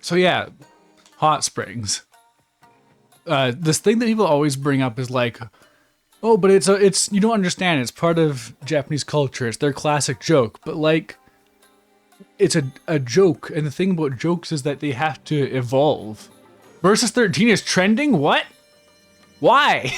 So yeah, hot springs. This thing that people always bring up is like, oh, but it's you don't understand. It's part of Japanese culture. It's their classic joke. But like, it's a joke, and the thing about jokes is that they have to evolve. Versus 13 is trending? What? Why?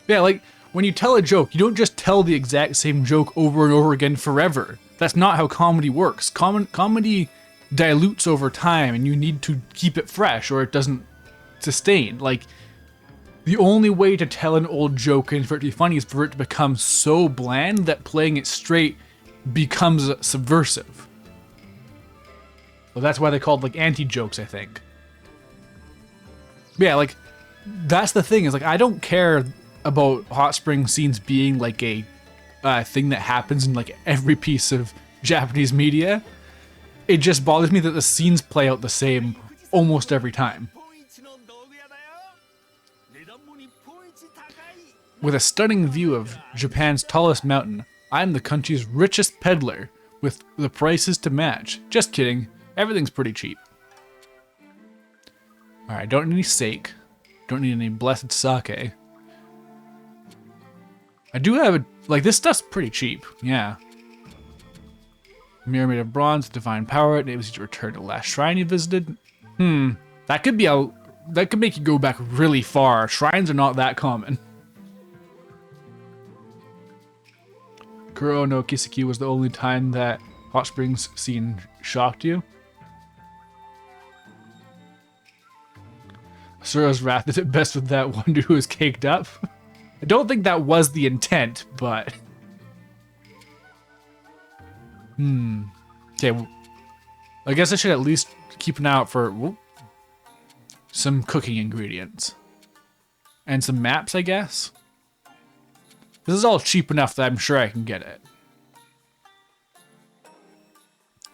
Yeah, like, when you tell a joke, you don't just tell the exact same joke over and over again forever. That's not how comedy works. Comedy dilutes over time, and you need to keep it fresh, or it doesn't sustain. Like, the only way to tell an old joke and for it to be funny is for it to become so bland that playing it straight becomes subversive. Well, that's why they called like anti-jokes, I think. Yeah, like, that's the thing, is like, I don't care about hot spring scenes being like a thing that happens in like every piece of Japanese media. It just bothers me that the scenes play out the same almost every time. With a stunning view of Japan's tallest mountain, I'm the country's richest peddler, with the prices to match. Just kidding, everything's pretty cheap. Alright, don't need any sake. Don't need any blessed sake. I do have like, this stuff's pretty cheap, yeah. Mirror made of bronze, divine power, it enables you to return to the last shrine you visited. That could be that could make you go back really far. Shrines are not that common. Kuro no Kiseki was the only time that hot springs scene shocked you. Asura's wrath is at best with that one dude who was caked up. I don't think that was the intent, but... Okay, well, I guess I should at least keep an eye out for some cooking ingredients. And some maps, I guess? This is all cheap enough that I'm sure I can get it.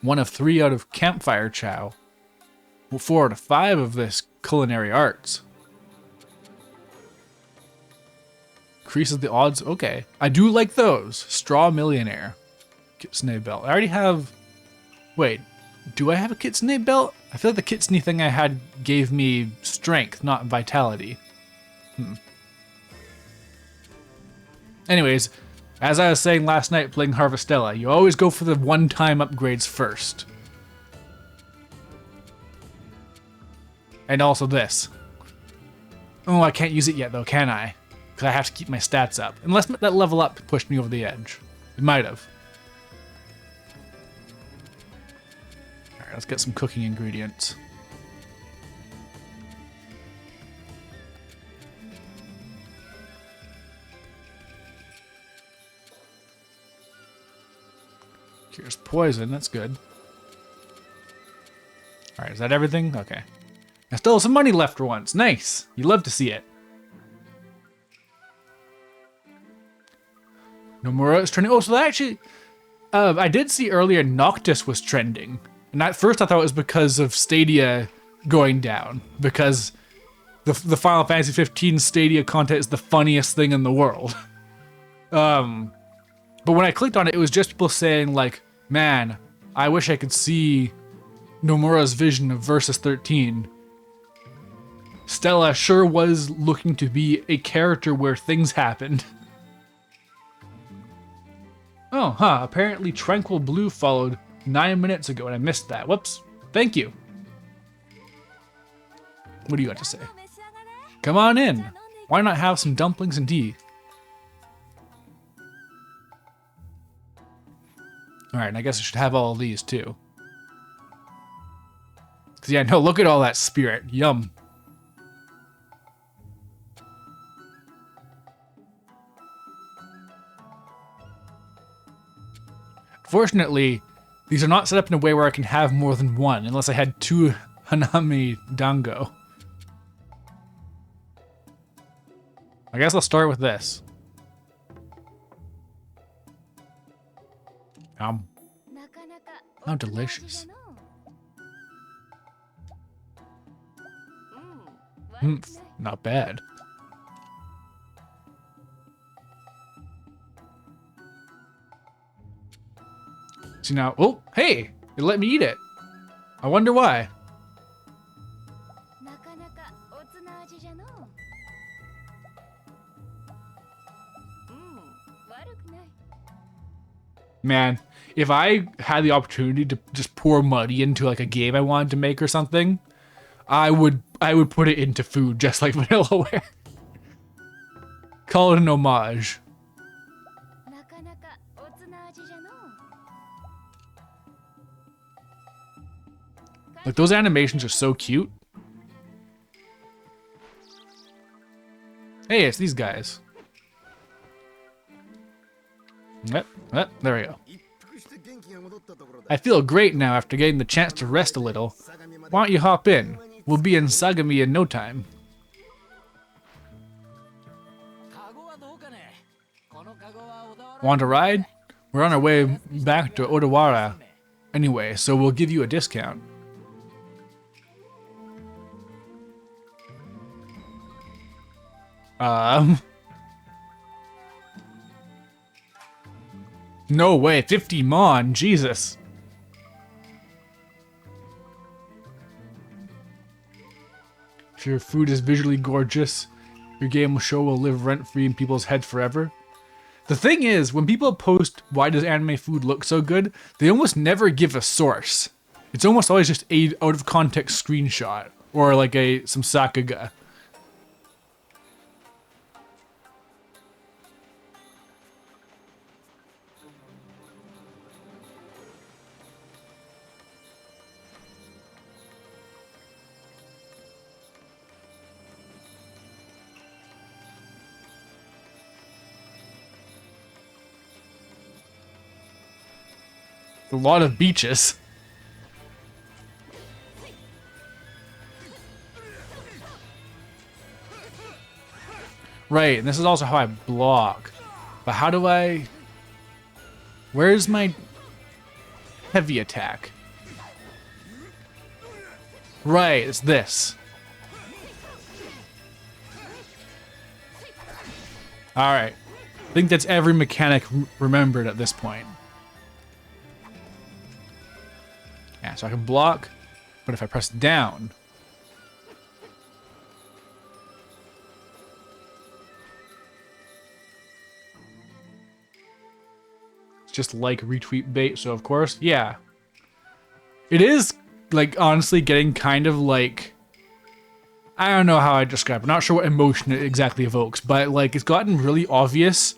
1 of 3 out of campfire chow. Well, 4 out of 5 of this culinary arts. Increases the odds. Okay. I do like those. Straw millionaire. Kitsune belt. I already have... Wait. Do I have a kitsune belt? I feel like the kitsune thing I had gave me strength, not vitality. Anyways, as I was saying last night playing Harvestella, you always go for the one-time upgrades first. And also this. Oh, I can't use it yet though, can I? Because I have to keep my stats up. Unless that level up pushed me over the edge. It might have. Alright, let's get some cooking ingredients. Cures poison, that's good. Alright, is that everything? Okay. I still have some money left for once. Nice! You love to see it. Nomura is trending. Oh, so that actually... I did see earlier Noctis was trending. And at first I thought it was because of Stadia going down. Because the Final Fantasy 15 Stadia content is the funniest thing in the world. But when I clicked on it, it was just people saying like, man, I wish I could see Nomura's vision of Versus 13. Stella sure was looking to be a character where things happened. Oh, huh, apparently Tranquil Blue followed 9 minutes ago and I missed that. Whoops. Thank you. What do you got to say? Come on in. Why not have some dumplings and tea? Alright, and I guess I should have all of these too. Cause yeah, no, look at all that spirit. Yum. Fortunately, these are not set up in a way where I can have more than one, unless I had 2 Hanami Dango. I guess I'll start with this. How delicious. Not bad. See now, oh, hey, it let me eat it. I wonder why. Man, if I had the opportunity to just pour money into like a game I wanted to make or something, I would put it into food just like Vanillaware. Call it an homage. Like those animations are so cute. Hey, it's these guys. Yep, there we go. I feel great now after getting the chance to rest a little. Why don't you hop in? We'll be in Sagami in no time. Want a ride? We're on our way back to Odawara anyway, so we'll give you a discount. No way, 50 mon, Jesus. If your food is visually gorgeous, your game show will live rent-free in people's heads forever. The thing is, when people post why does anime food look so good, they almost never give a source. It's almost always just a out of context screenshot or like some sakuga. A lot of beaches. Right, and this is also how I block. But how do I... Where's my heavy attack? Right, it's this. Alright. I think that's every mechanic remembered at this point. Yeah, so I can block, but if I press down... It's just like retweet bait, so of course, yeah. It is, like, honestly getting kind of like... I don't know how I describe it. I'm not sure what emotion it exactly evokes, but, like, it's gotten really obvious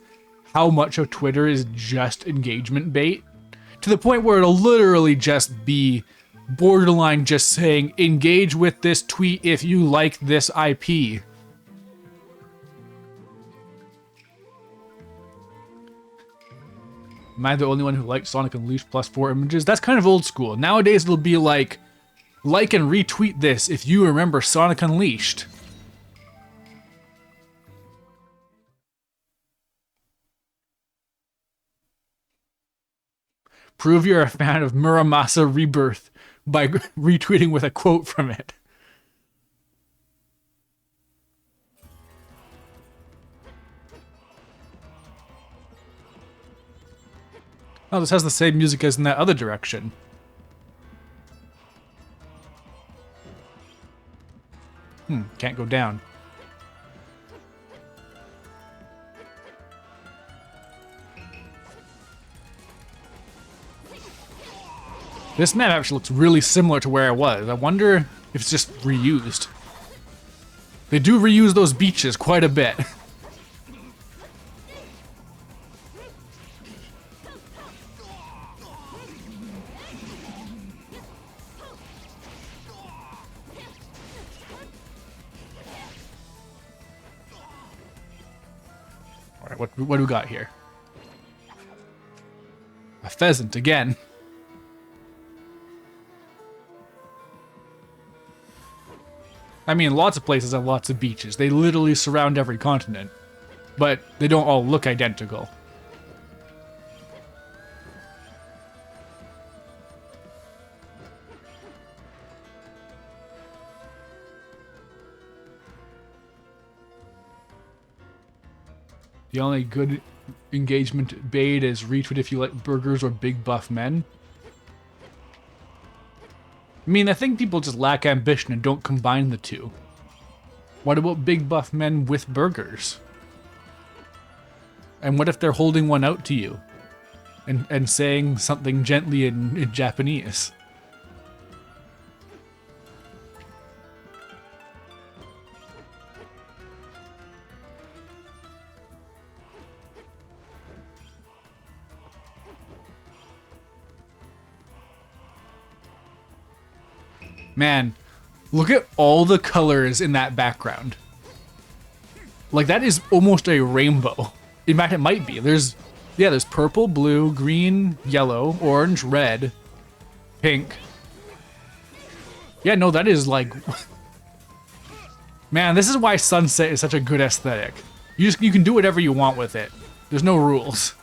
how much of Twitter is just engagement bait. To the point where it'll literally just be borderline just saying, engage with this tweet if you like this IP. Am I the only one who likes Sonic Unleashed plus 4 images? That's kind of old school. Nowadays it'll be like and retweet this if you remember Sonic Unleashed. Prove you're a fan of Muramasa Rebirth by retweeting with a quote from it. Oh, this has the same music as in that other direction. Can't go down. This map actually looks really similar to where I was. I wonder if it's just reused. They do reuse those beaches quite a bit. Alright, what do we got here? A pheasant again. I mean, lots of places have lots of beaches. They literally surround every continent. But they don't all look identical. The only good engagement bait is retweet if you like burgers or big buff men. I mean, I think people just lack ambition and don't combine the two. What about big buff men with burgers? And what if they're holding one out to you and saying something gently in Japanese? Man, look at all the colors in that background. Like, that is almost a rainbow. In fact, it might be. There's purple, blue, green, yellow, orange, red, pink. Yeah, no, that is like... Man, this is why Sunset is such a good aesthetic. You can do whatever you want with it. There's no rules.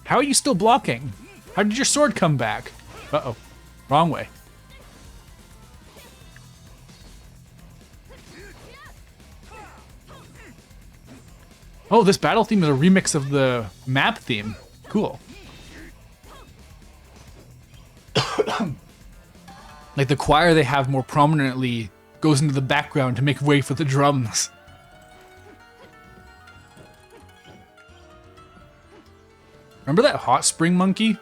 How are you still blocking? How did your sword come back? Uh-oh. Wrong way. Oh, this battle theme is a remix of the map theme. Cool. Like the choir they have more prominently goes into the background to make way for the drums. Remember that hot spring monkey?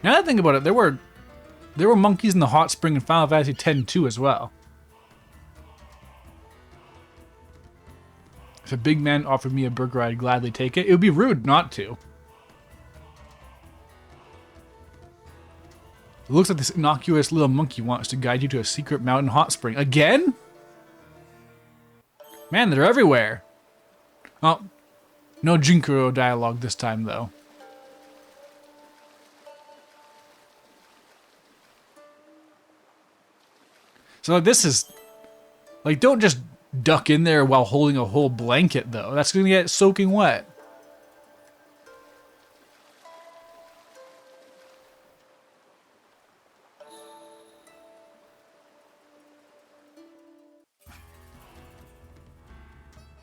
Now that I think about it, there were monkeys in the hot spring in Final Fantasy X too as well. If a big man offered me a burger, I'd gladly take it. It would be rude not to. It looks like this innocuous little monkey wants to guide you to a secret mountain hot spring. Again? Man, they're everywhere. Oh, no Jinkuro dialogue this time, though. So this is... Like, don't just duck in there while holding a whole blanket, though. That's gonna get soaking wet.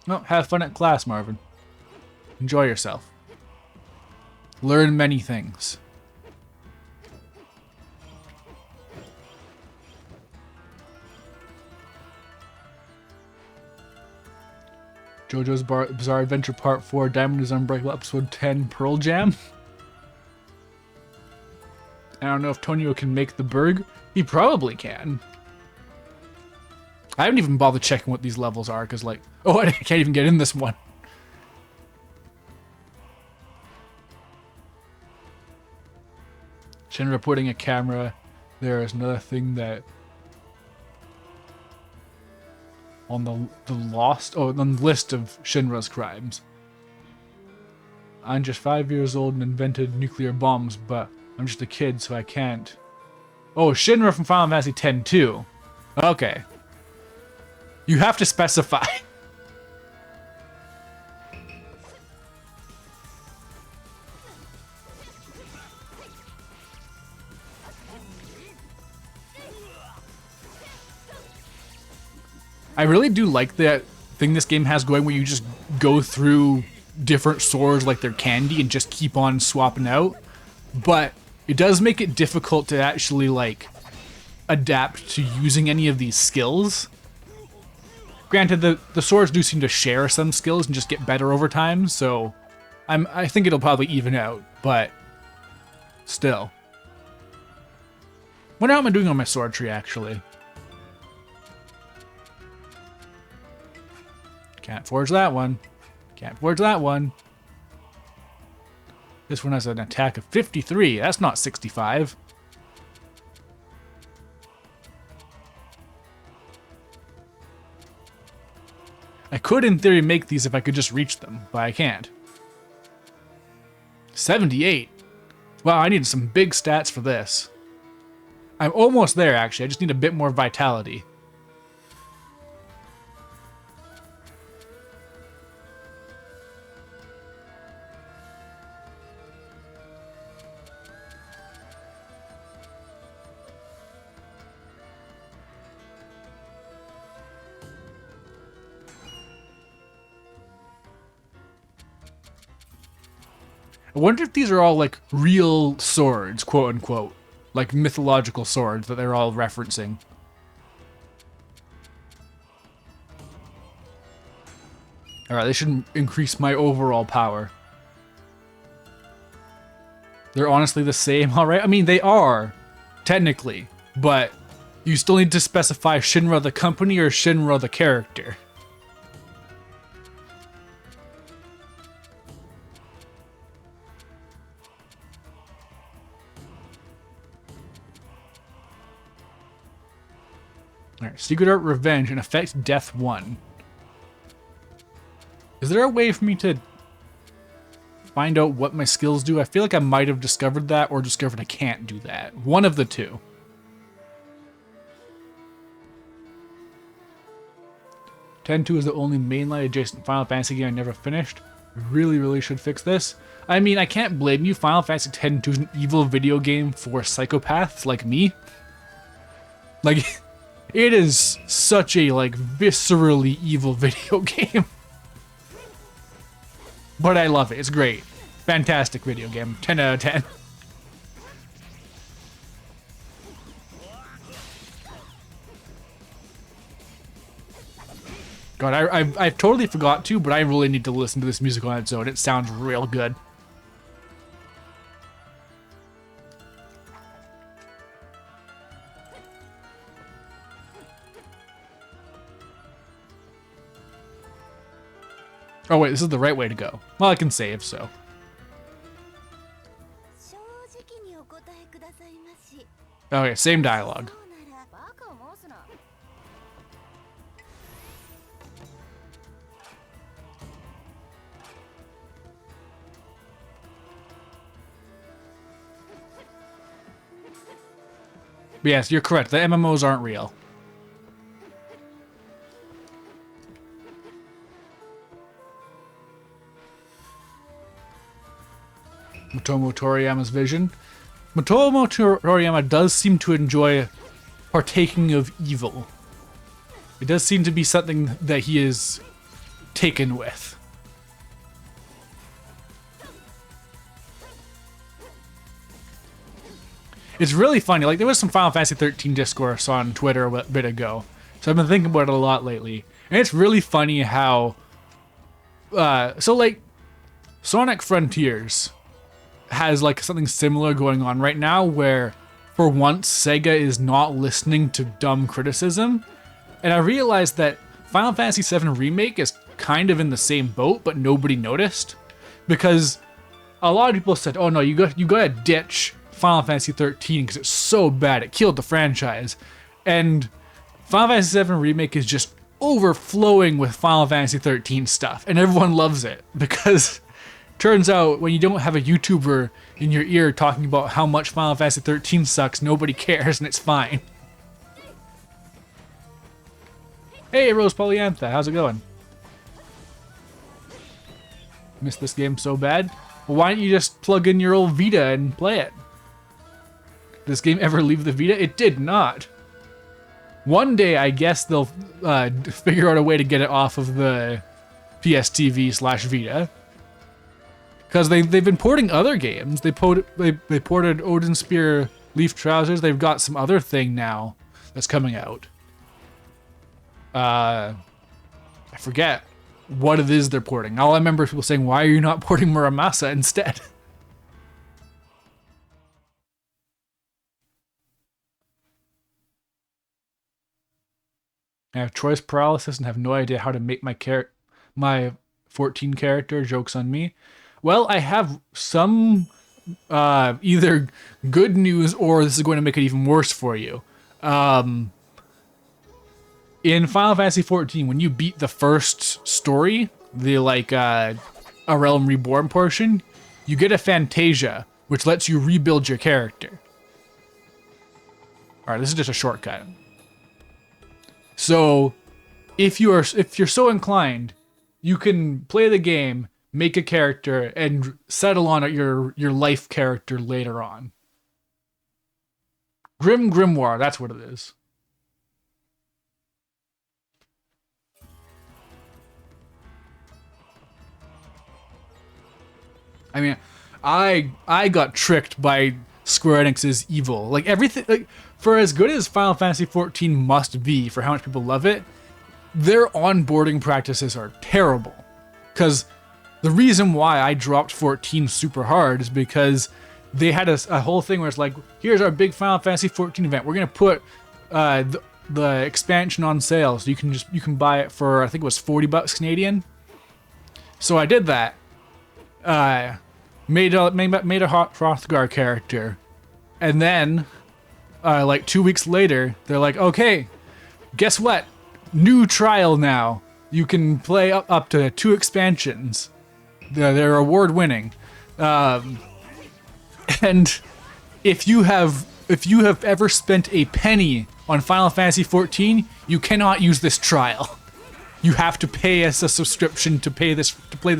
Oh, have fun at class, Marvin. Enjoy yourself. Learn many things. JoJo's Bizarre Adventure Part 4, Diamond is Unbreakable, Episode 10, Pearl Jam. I don't know if Tonio can make the Berg. He probably can. I haven't even bothered checking what these levels are, because like, oh, I can't even get in this one. Shinra putting a camera there is another thing that on the list of Shinra's crimes. I'm just 5 years old and invented nuclear bombs, but I'm just a kid, so I can't. Oh, Shinra from Final Fantasy X too. Okay. You have to specify. I really do like that thing this game has going where you just go through different swords like they're candy and just keep on swapping out. But it does make it difficult to actually like adapt to using any of these skills. Granted, the swords do seem to share some skills and just get better over time, so I think it'll probably even out, but still. Wonder how am I doing on my sword tree, actually? Can't forge that one. Can't forge that one. This one has an attack of 53. That's not 65. I could, in theory, make these if I could just reach them, but I can't. 78. Wow, I need some big stats for this. I'm almost there, actually. I just need a bit more vitality. I wonder if these are all like real swords, quote unquote, like mythological swords that they're all referencing. Alright, this should increase my overall power. They're honestly the same, alright? I mean, they are, technically, but you still need to specify Shinra the company or Shinra the character. Alright, Secret Art Revenge and affects Death 1. Is there a way for me to find out what my skills do? I feel like I might have discovered that or discovered I can't do that. One of the two. Ten-2 is the only mainline adjacent Final Fantasy game I never finished. I really should fix this. I mean, I can't blame you. Final Fantasy X-2 is an evil video game for psychopaths like me. Like, it is such a, like, viscerally evil video game. But I love it. It's great. Fantastic video game. 10 out of 10. God, I totally forgot to, but I really need to listen to this music on its own. It sounds real good. Oh wait, this is the right way to go. Well, I can save, so. Okay, same dialogue. Yes, you're correct. The MMOs aren't real. Motomo Toriyama's vision. Motomo Toriyama does seem to enjoy partaking of evil. It does seem to be something that he is taken with. It's really funny. Like, there was some Final Fantasy 13 discourse on Twitter a bit ago, so I've been thinking about it a lot lately. And it's really funny how, so like, Sonic Frontiers has like something similar going on right now, where for once Sega is not listening to dumb criticism, and I realized that Final Fantasy VII Remake is kind of in the same boat, but nobody noticed, because a lot of people said, "Oh no, you gotta ditch Final Fantasy 13 because it's so bad, it killed the franchise," and Final Fantasy VII Remake is just overflowing with Final Fantasy 13 stuff, and everyone loves it because turns out when you don't have a YouTuber in your ear talking about how much Final Fantasy 13 sucks, nobody cares and it's fine. Hey, Rose Polyantha, how's it going? Missed this game so bad? Well, why don't you just plug in your old Vita and play it? Did this game ever leave the Vita? It did not. One day, I guess they'll figure out a way to get it off of the PSTV/Vita. Because they've been porting other games. They ported Odin Spear Leaf Trousers. They've got some other thing now that's coming out. I forget what it is they're porting. All I remember is people saying, "Why are you not porting Muramasa instead?" I have choice paralysis and have no idea how to make my 14 character. Joke's on me. Well, I have some either good news or this is going to make it even worse for you. In Final Fantasy XIV, when you beat the first story, the A Realm Reborn portion, you get a Fantasia, which lets you rebuild your character. Alright, this is just a shortcut. So, if you're so inclined, you can play the game, make a character, and settle on your life character later on. Grimoire, that's what it is. I mean, I got tricked by Square Enix's evil. Like everything, like for as good as Final Fantasy XIV must be for how much people love it, their onboarding practices are terrible. Because the reason why I dropped 14 super hard is because they had a whole thing where it's like, here's our big Final Fantasy XIV event. We're gonna put the expansion on sale, so you can buy it for, I think it was $40 Canadian. So I did that. Made a Hrothgar character, and then like 2 weeks later, they're like, okay, guess what? New trial now. You can play up to 2 expansions. They're award winning, and if you have ever spent a penny on Final Fantasy XIV, you cannot use this trial. You have to pay us a subscription to play this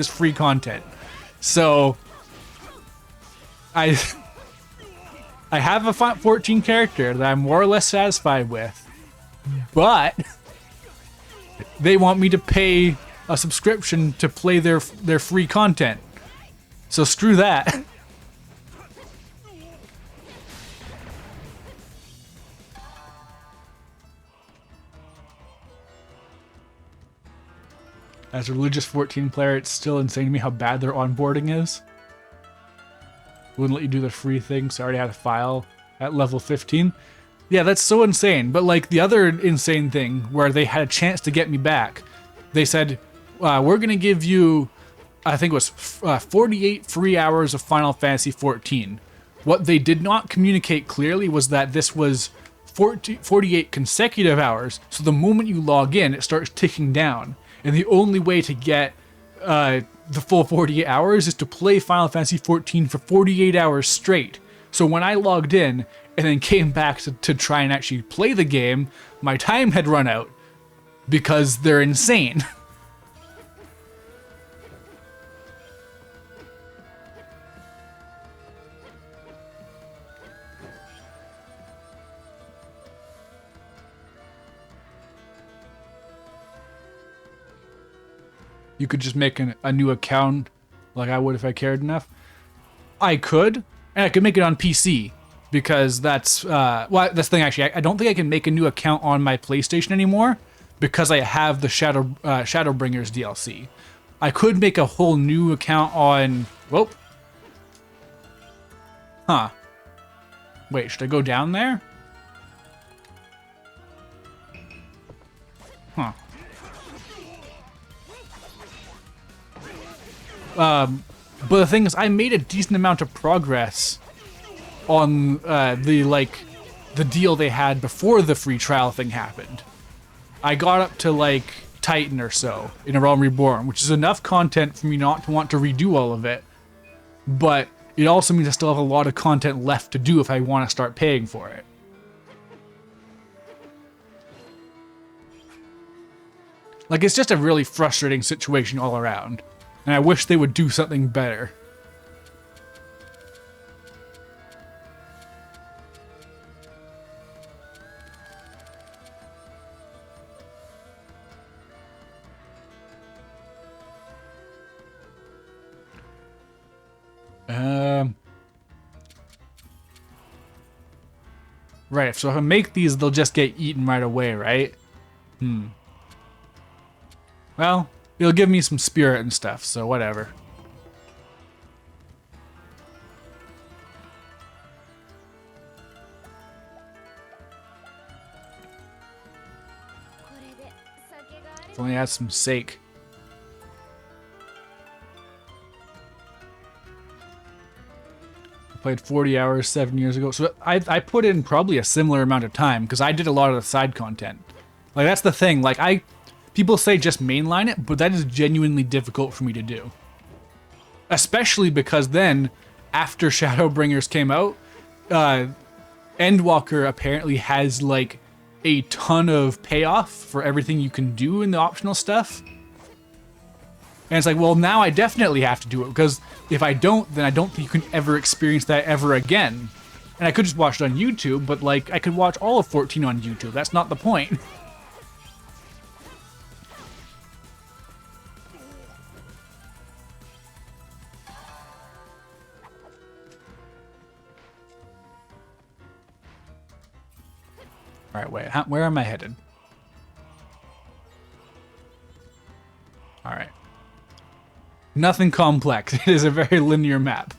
free content. So I have a 14 character that I'm more or less satisfied with, but they want me to pay a subscription to play their free content. So screw that. As a religious 14 player, it's still insane to me how bad their onboarding is. Wouldn't let you do the free thing, so I already had a file at level 15. Yeah, that's so insane. But like the other insane thing where they had a chance to get me back, they said, we're going to give you, I think it was 48 free hours of Final Fantasy XIV. What they did not communicate clearly was that this was 48 consecutive hours. So the moment you log in, it starts ticking down. And the only way to get the full 48 hours is to play Final Fantasy XIV for 48 hours straight. So when I logged in and then came back to try and actually play the game, my time had run out because they're insane. You could just make a new account like I would if I cared enough. I could, and I could make it on PC because that's, well, that's the thing actually. I don't think I can make a new account on my PlayStation anymore because I have the Shadowbringers DLC. I could make a whole new account on, whoop. Huh. Wait, should I go down there? Huh. But the thing is, I made a decent amount of progress on the deal they had before the free trial thing happened. I got up to like Titan or so in A Realm Reborn, which is enough content for me not to want to redo all of it. But it also means I still have a lot of content left to do if I want to start paying for it. Like, it's just a really frustrating situation all around. And I wish they would do something better. Right, so if I make these, they'll just get eaten right away, right? Well, it'll give me some spirit and stuff, so whatever. If only I had some sake. I played 40 hours 7 years ago, so I put in probably a similar amount of time because I did a lot of the side content. Like, that's the thing, like people say just mainline it, but that is genuinely difficult for me to do. Especially because then, after Shadowbringers came out, Endwalker apparently has like a ton of payoff for everything you can do in the optional stuff. And it's like, well, now I definitely have to do it, because if I don't, then I don't think you can ever experience that ever again. And I could just watch it on YouTube, but like, I could watch all of 14 on YouTube. That's not the point. way. Where am I headed? All right. Nothing complex. It is a very linear map.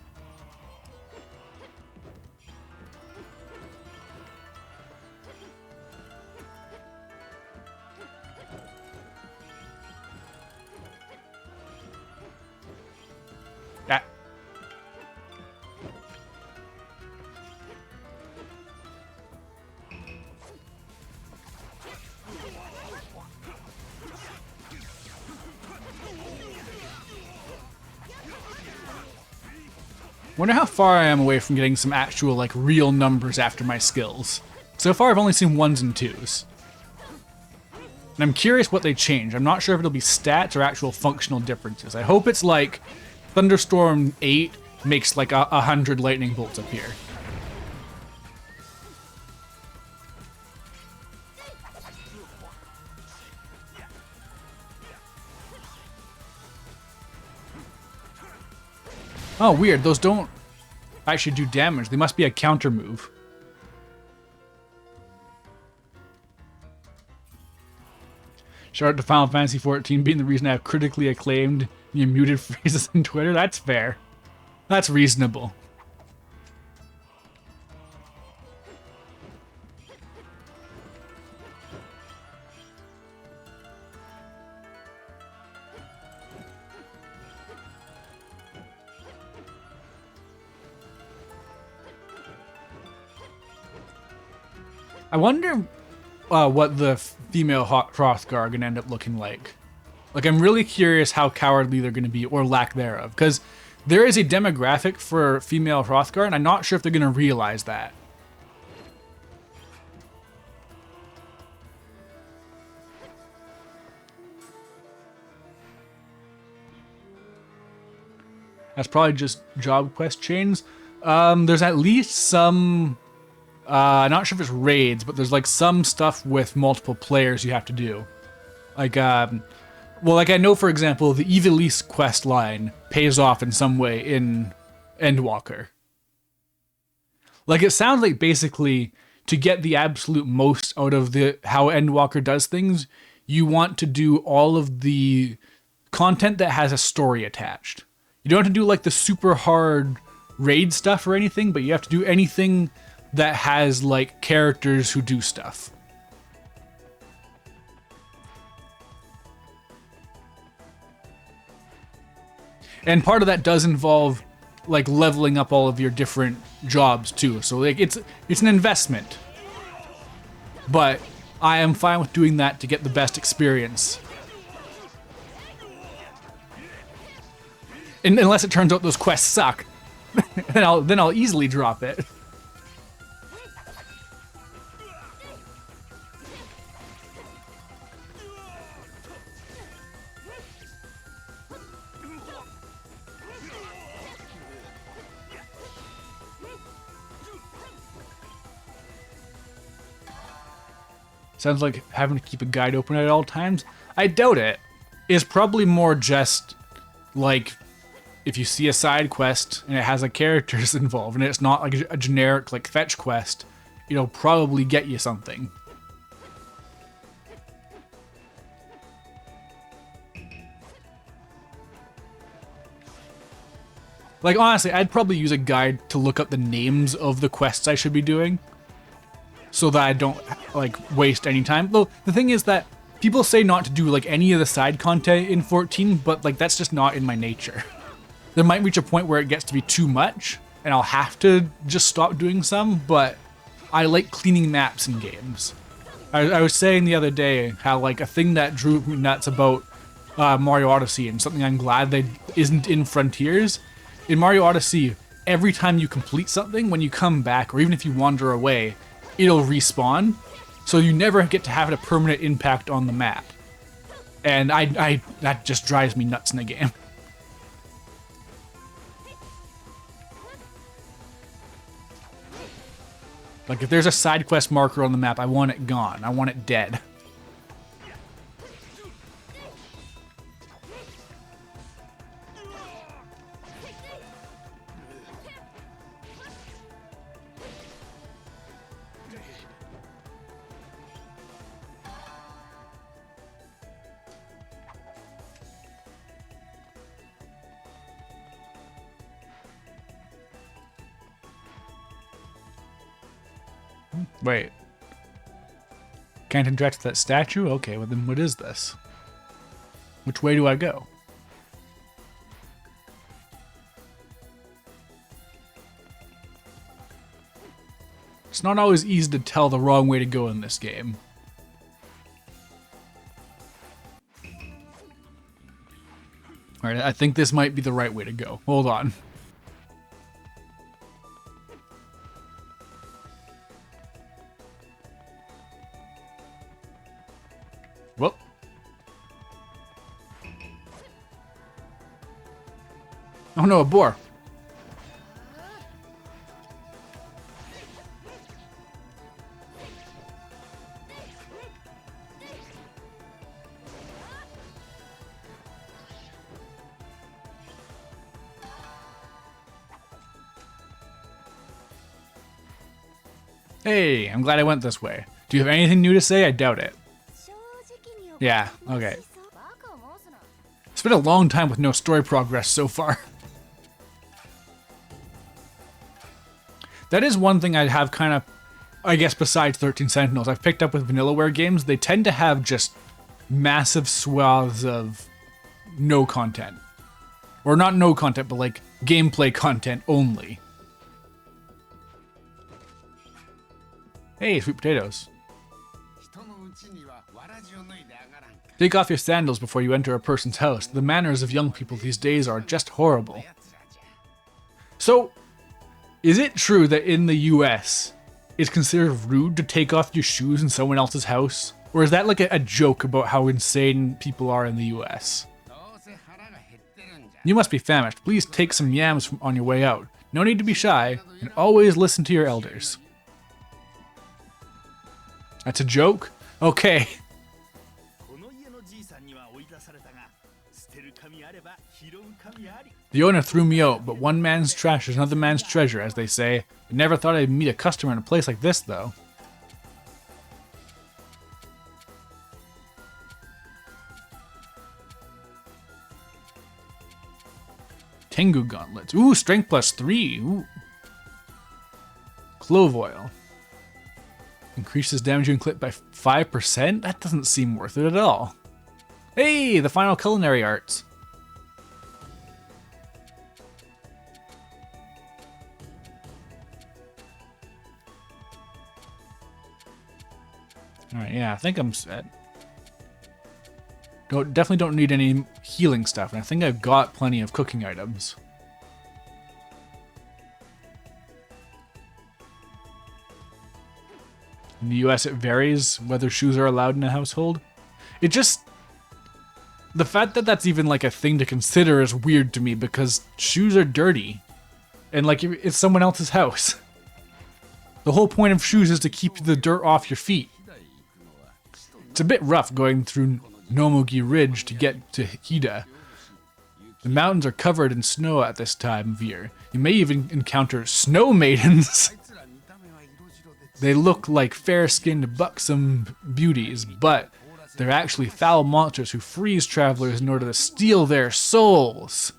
Wonder how far I am away from getting some actual, like, real numbers after my skills. So far, I've only seen 1s and 2s. And I'm curious what they change. I'm not sure if it'll be stats or actual functional differences. I hope it's like Thunderstorm 8 makes like 100 lightning bolts appear. Oh, weird. Those don't actually do damage. They must be a counter move. Shout out to Final Fantasy XIV being the reason I have critically acclaimed your muted phrases on Twitter. That's fair. That's reasonable. I wonder what the female Hrothgar are going to end up looking like. Like, I'm really curious how cowardly they're going to be, or lack thereof, because there is a demographic for female Hrothgar, and I'm not sure if they're going to realize that. That's probably just job quest chains. There's at least some... I'm not sure if it's raids, but there's like some stuff with multiple players you have to do. Like, well, like I know, for example, the Evilise quest line pays off in some way in Endwalker. Like, it sounds like basically to get the absolute most out of how Endwalker does things, you want to do all of the content that has a story attached. You don't have to do like the super hard raid stuff or anything, but you have to do anything that has like characters who do stuff. And part of that does involve like leveling up all of your different jobs too. So like it's an investment. But I am fine with doing that to get the best experience. And unless it turns out those quests suck, then I'll easily drop it. Sounds like having to keep a guide open at all times. I doubt it. It's probably more just like if you see a side quest and it has like characters involved and it's not like a generic like fetch quest, it'll probably get you something. Like honestly, I'd probably use a guide to look up the names of the quests I should be doing, so that I don't like waste any time. Though the thing is that people say not to do like any of the side content in 14, but like that's just not in my nature. There might reach a point where it gets to be too much and I'll have to just stop doing some, but I like cleaning maps in games. I was saying the other day how like a thing that drove me nuts about Mario Odyssey, and something I'm glad they isn't in Frontiers. In Mario Odyssey, every time you complete something, when you come back or even if you wander away, it'll respawn, so you never get to have a permanent impact on the map. And I that just drives me nuts in the game. Like if there's a side quest marker on the map, I want it gone. I want it dead. Wait. Can't interact with that statue? Okay, well then what is this? Which way do I go? It's not always easy to tell the wrong way to go in this game. Alright, I think this might be the right way to go. Hold on. Whoop. Oh no, a boar. Hey, I'm glad I went this way. Do you have anything new to say? I doubt it. Yeah, okay. It's been a long time with no story progress so far. That is one thing I have kind of, I guess besides 13 Sentinels, I've picked up with Vanillaware games. They tend to have just massive swaths of no content. Or not no content, but like gameplay content only. Hey, sweet potatoes. Take off your sandals before you enter a person's house. The manners of young people these days are just horrible. So, is it true that in the US, it's considered rude to take off your shoes in someone else's house? Or is that like a joke about how insane people are in the US? You must be famished. Please take some yams on your way out. No need to be shy, and always listen to your elders. That's a joke? Okay. The owner threw me out, but one man's trash is another man's treasure, as they say. I never thought I'd meet a customer in a place like this, though. Tengu gauntlets. Ooh, strength +3. Ooh. Clove oil. Increases damage you inflict by 5%? That doesn't seem worth it at all. Hey, the final culinary arts. Alright, yeah, I think I'm set. Definitely don't need any healing stuff, and I think I've got plenty of cooking items. In the US, it varies whether shoes are allowed in a household. It just... The fact that that's even like a thing to consider is weird to me because shoes are dirty. And like, it's someone else's house. The whole point of shoes is to keep the dirt off your feet. It's a bit rough going through Nomugi Ridge to get to Hida. The mountains are covered in snow at this time of year. You may even encounter snow maidens. They look like fair-skinned, buxom beauties, but they're actually foul monsters who freeze travelers in order to steal their souls.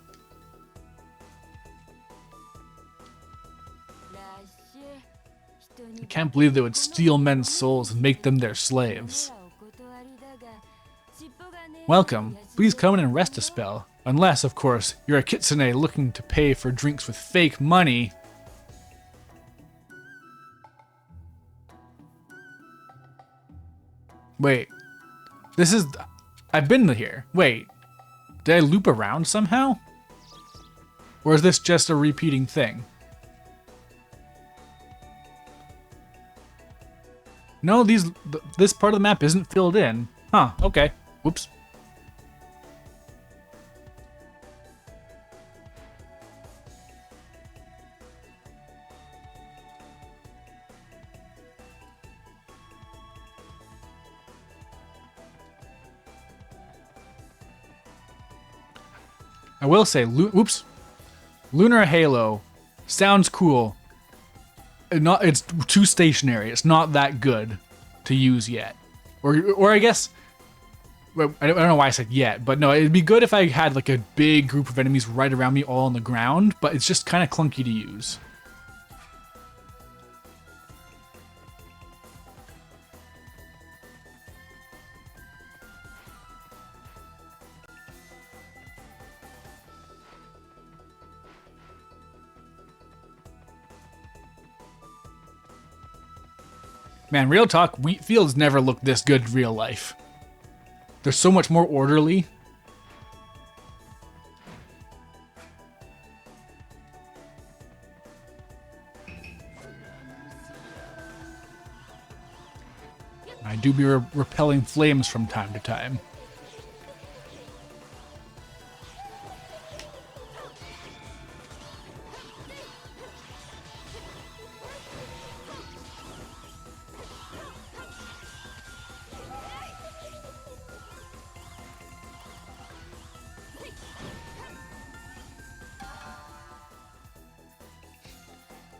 I can't believe they would steal men's souls and make them their slaves. Welcome. Please come in and rest a spell. Unless, of course, you're a kitsune looking to pay for drinks with fake money. Wait. This is... I've been here. Wait. Did I loop around somehow? Or is this just a repeating thing? No, this part of the map isn't filled in. Huh, okay. Whoops. I will say, whoops. Lunar Halo sounds cool. It's too stationary. It's not that good to use yet. Or I guess... I don't know why I said yet, but no, it'd be good if I had like a big group of enemies right around me all on the ground, but it's just kind of clunky to use. Man, real talk, wheat fields never look this good in real life. They're so much more orderly. I do be repelling flames from time to time.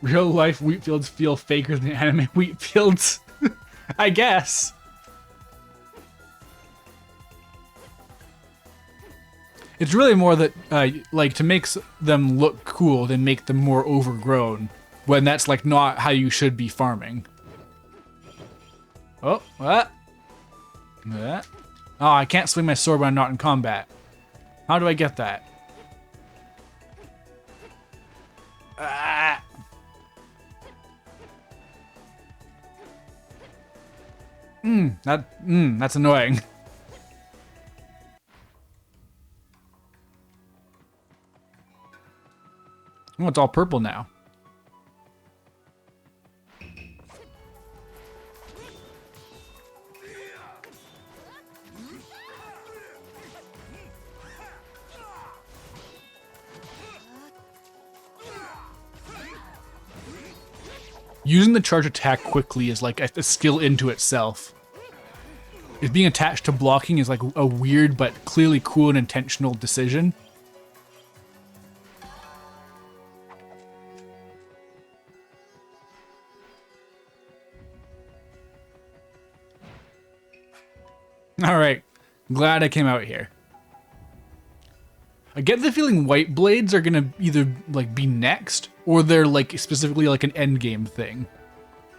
Real life wheat fields feel faker than anime wheat fields. I guess. It's really more that, like, to make them look cool than make them more overgrown, when that's, like, not how you should be farming. Oh, what? What? Oh, I can't swing my sword when I'm not in combat. How do I get that? Ah! That's annoying. Oh, it's all purple now. Using the charge attack quickly is like a skill into itself. If being attached to blocking is like a weird but clearly cool and intentional decision. Alright, glad I came out here. I get the feeling white blades are gonna either like be next, or they're like specifically like an endgame thing.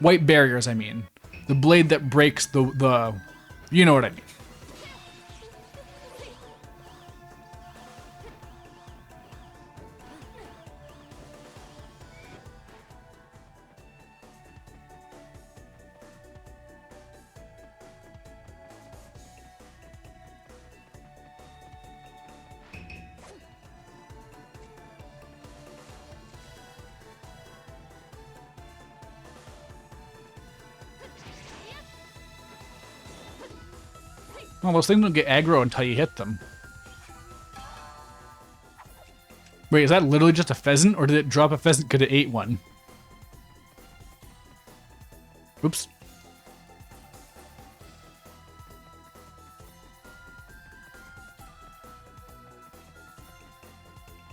White barriers, I mean. The blade that breaks the you know what I mean. Well, those things don't get aggro until you hit them. Wait, is that literally just a pheasant, or did it drop a pheasant because it ate one? Oops.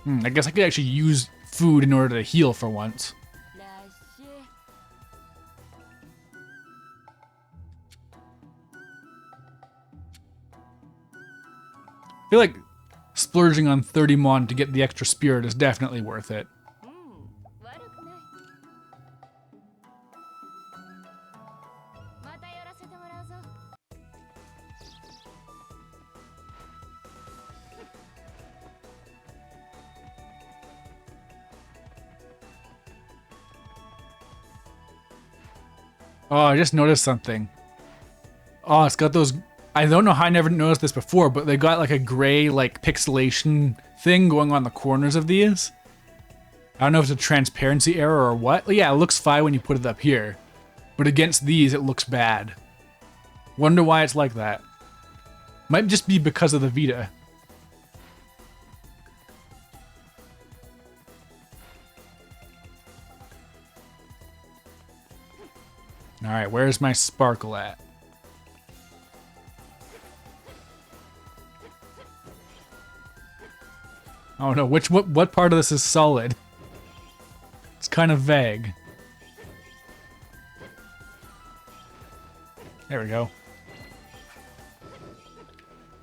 I guess I could actually use food in order to heal for once. I feel like splurging on 30 mon to get the extra spirit is definitely worth it. Oh, I just noticed something. Oh, it's got those... I don't know how I never noticed this before, but they got like a gray like pixelation thing going on the corners of these. I don't know if it's a transparency error or what. Yeah, it looks fine when you put it up here. But against these, it looks bad. Wonder why it's like that. Might just be because of the Vita. Alright, where's my sparkle at? Oh no, what part of this is solid? It's kind of vague. There we go.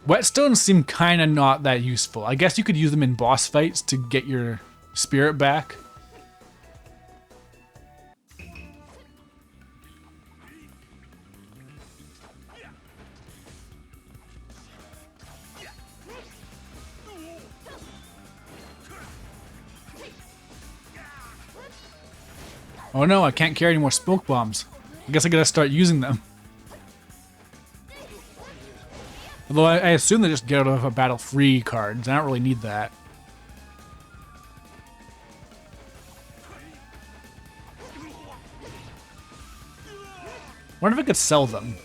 Whetstones seem kind of not that useful. I guess you could use them in boss fights to get your spirit back. Oh no, I can't carry any more smoke bombs. I guess I gotta start using them. Although I assume they just get out of a battle free cards. I don't really need that. Wonder if I could sell them.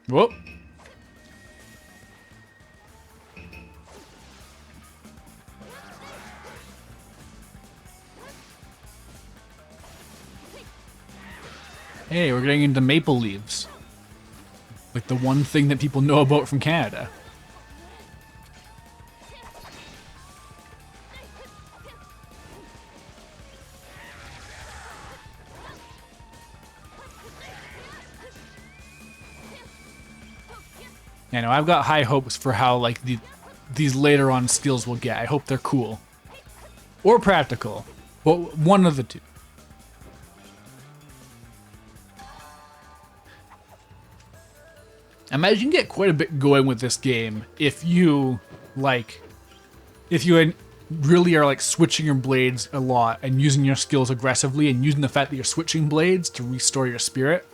Whoop. Hey, we're getting into maple leaves. Like the one thing that people know about from Canada. You know, I've got high hopes for how like these later on skills will get. I hope they're cool. Or practical. But one of the two. Imagine you can get quite a bit going with this game if you really are like switching your blades a lot and using your skills aggressively and using the fact that you're switching blades to restore your spirit.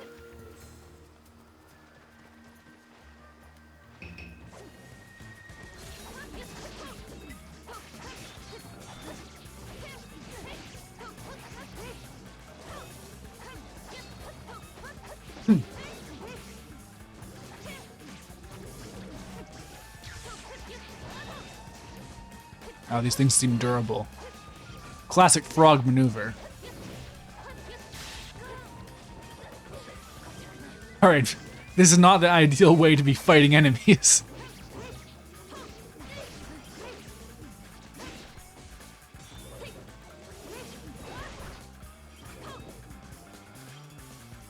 Oh, these things seem durable. Classic frog maneuver. Alright, this is not the ideal way to be fighting enemies.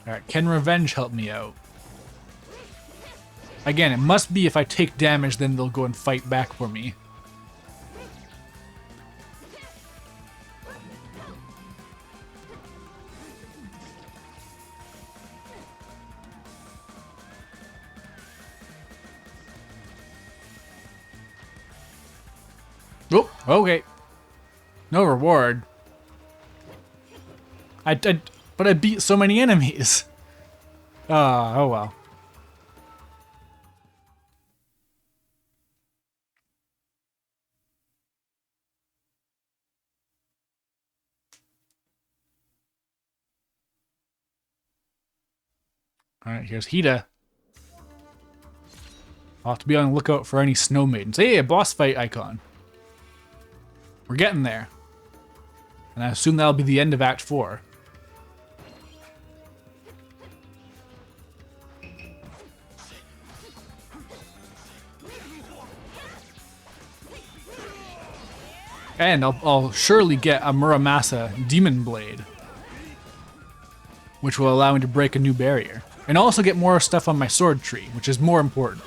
Alright, can revenge help me out? Again, it must be if I take damage, then they'll go and fight back for me. Oh, okay. No reward. But I beat so many enemies. Oh well. Alright, here's Hida. I'll have to be on the lookout for any snow maidens. Hey, a boss fight icon. We're getting there. And I assume that'll be the end of Act 4. And I'll surely get a Muramasa Demon Blade, which will allow me to break a new barrier. And also get more stuff on my sword tree, which is more important.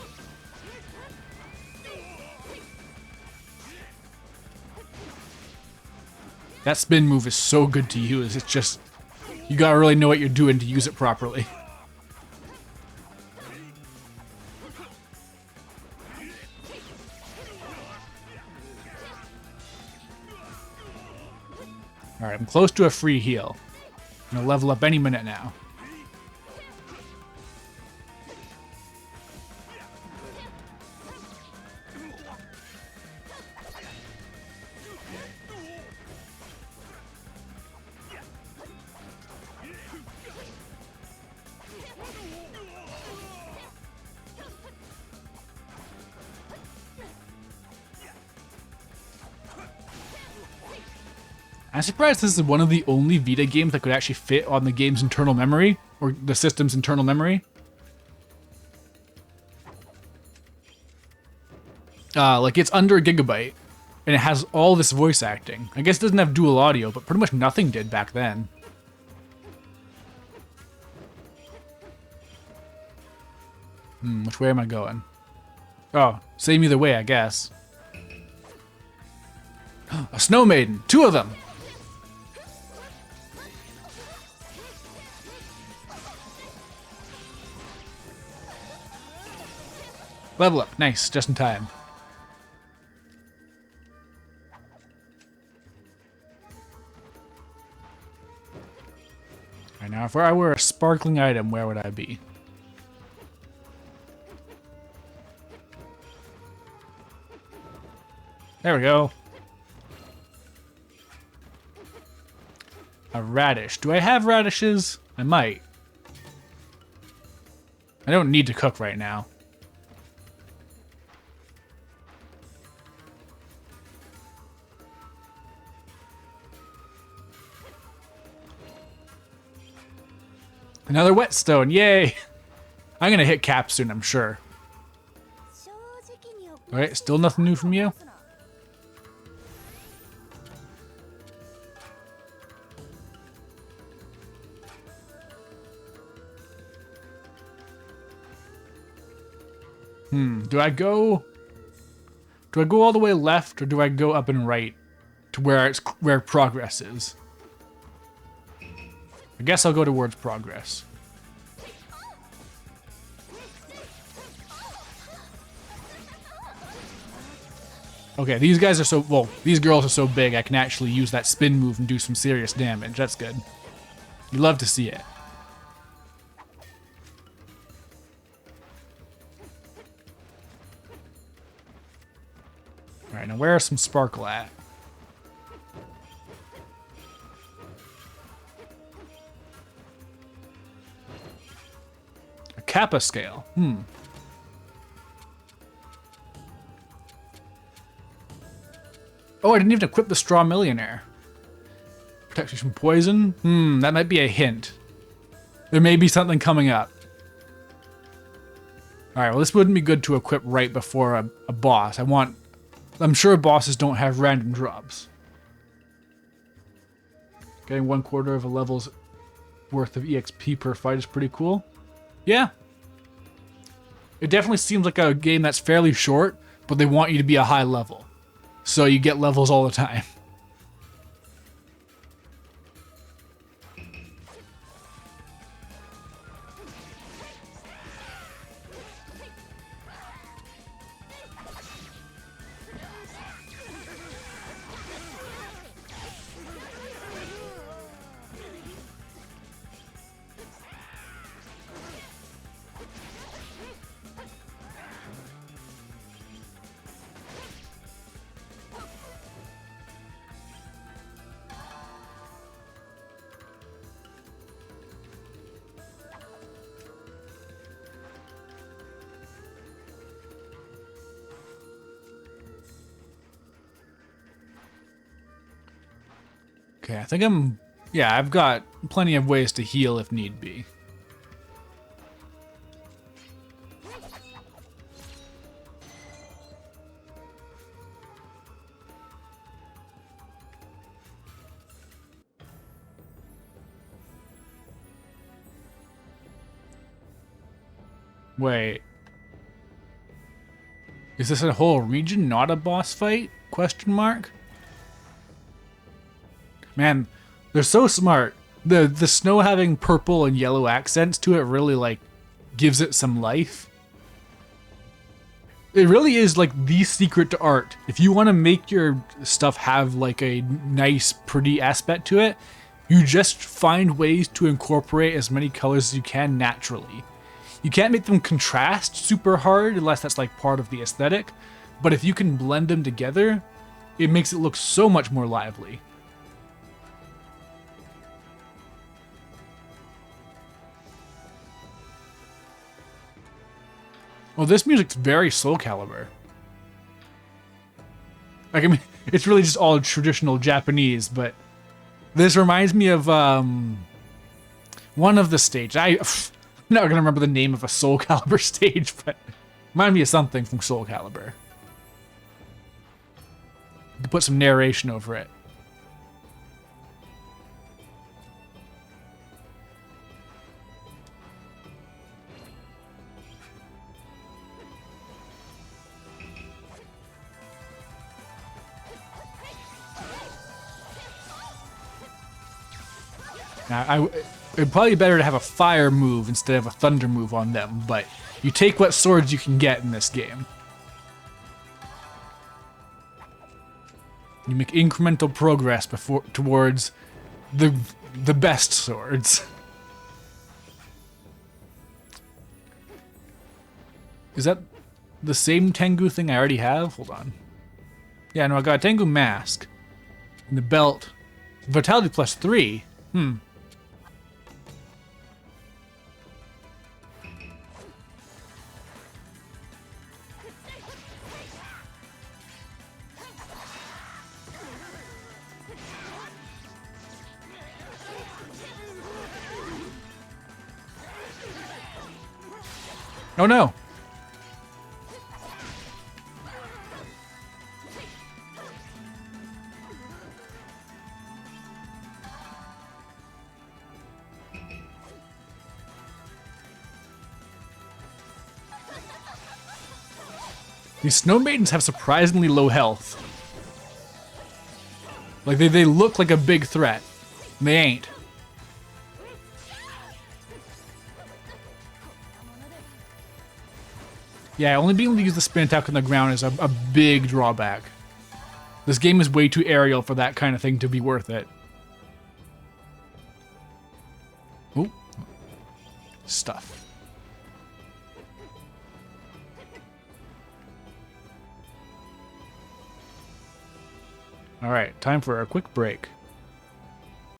That spin move is so good to use, it's just, you gotta really know what you're doing to use it properly. Alright, I'm close to a free heal. I'm gonna level up any minute now. I'm surprised this is one of the only Vita games that could actually fit on the game's internal memory, or the system's internal memory. Like it's under a gigabyte, and it has all this voice acting. I guess it doesn't have dual audio, but pretty much nothing did back then. Which way am I going? Oh, same either way, I guess. A snow maiden! 2 of them! Level up. Nice. Just in time. Alright, now if I were a sparkling item, where would I be? There we go. A radish. Do I have radishes? I might. I don't need to cook right now. Another whetstone, yay! I'm gonna hit cap soon, I'm sure. Alright, still nothing new from you? Do I go all the way left, or do I go up and right to where progress is? I guess I'll go towards progress. Okay, these guys are so, well, these girls are so big I can actually use that spin move and do some serious damage. That's good. You love to see it. Alright, now where's some sparkle at? A Kappa scale. Oh, I didn't even equip the Straw Millionaire. Protects you from poison? That might be a hint. There may be something coming up. Alright, well this wouldn't be good to equip right before a boss. I'm sure bosses don't have random drops. Getting 1/4 of a level's worth of EXP per fight is pretty cool. Yeah. It definitely seems like a game that's fairly short, but they want you to be a high level. So you get levels all the time. Okay, I think yeah, I've got plenty of ways to heal if need be. Wait. Is this a whole region, not a boss fight? Question mark? Man, they're so smart. The snow having purple and yellow accents to it really, like, gives it some life. It really is, like, the secret to art. If you want to make your stuff have, like, a nice, pretty aspect to it, you just find ways to incorporate as many colors as you can naturally. You can't make them contrast super hard unless that's, like, part of the aesthetic, but if you can blend them together, it makes it look so much more lively. Well, this music's very Soul Calibur. Like, I mean, it's really just all traditional Japanese, but this reminds me of one of the stages. I'm not gonna remember the name of a Soul Calibur stage, but remind me of something from Soul Calibur. You can put some narration over it. It'd probably be better to have a fire move instead of a thunder move on them, but you take what swords you can get in this game. You make incremental progress towards the best swords. Is that the same Tengu thing I already have? Hold on. Yeah, no, I got a Tengu mask. And the belt. Vitality +3. Oh no! These snow maidens have surprisingly low health. Like, they look like a big threat. And they ain't. Yeah, only being able to use the spin attack on the ground is a big drawback. This game is way too aerial for that kind of thing to be worth it. Ooh. Stuff. Alright, time for a quick break.